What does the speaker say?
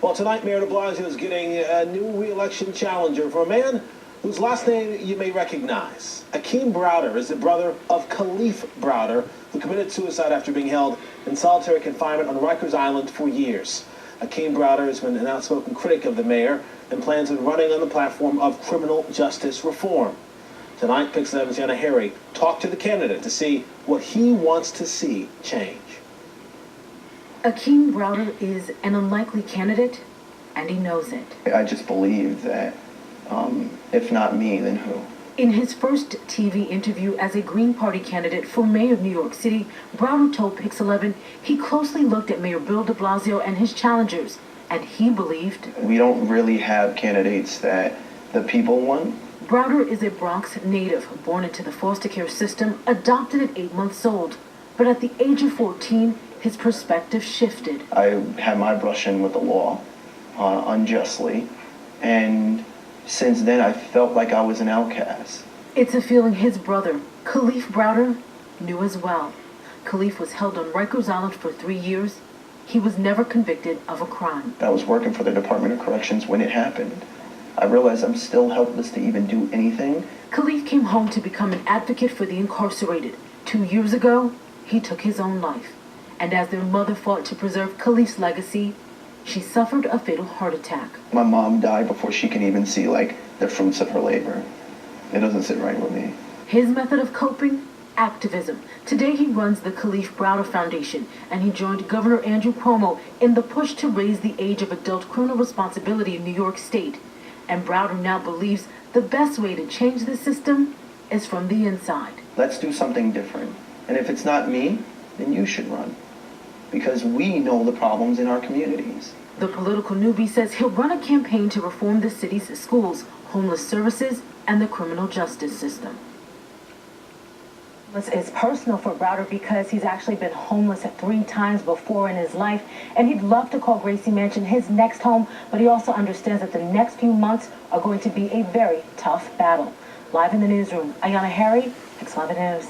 Well, tonight, Mayor de Blasio is getting a new re-election challenger for a man whose last name you may recognize. Akeem Browder is the brother of Khalif Browder, who committed suicide after being held in solitary confinement on Rikers Island for years. Akeem Browder has been an outspoken critic of the mayor and plans on running on the platform of criminal justice reform. Tonight, PIX11's Yana Harry talked to the candidate to see what he wants to see change. Akeem Browder is an unlikely candidate, and he knows it. I just believe that if not me, then who? In his first TV interview as a Green Party candidate for mayor of New York City, Browder told PIX11 he closely looked at Mayor Bill de Blasio and his challengers, and he believed we don't really have candidates that the people want. Browder is a Bronx native, born into the foster care system, adopted at 8 months old. But at the age of 14, his perspective shifted. I had my brush in with the law unjustly, and since then I felt like I was an outcast. It's a feeling his brother, Khalif Browder, knew as well. Khalif was held on Rikers Island for 3 years. He was never convicted of a crime. I was working for the Department of Corrections when it happened. I realized I'm still helpless to even do anything. Khalif came home to become an advocate for the incarcerated. 2 years ago, he took his own life. And as their mother fought to preserve Khalif's legacy, she suffered a fatal heart attack. My mom died before she can even see, the fruits of her labor. It doesn't sit right with me. His method of coping? Activism. Today he runs the Khalif Browder Foundation, and he joined Governor Andrew Cuomo in the push to raise the age of adult criminal responsibility in New York State. And Browder now believes the best way to change the system is from the inside. Let's do something different. And if it's not me, then you should run. Because we know the problems in our communities. The political newbie says he'll run a campaign to reform the city's schools, homeless services, and the criminal justice system. It's personal for Browder because he's actually been homeless 3 times before in his life, and he'd love to call Gracie Mansion his next home, but he also understands that the next few months are going to be a very tough battle. Live in the newsroom, Ayana Harry, PIX11 News.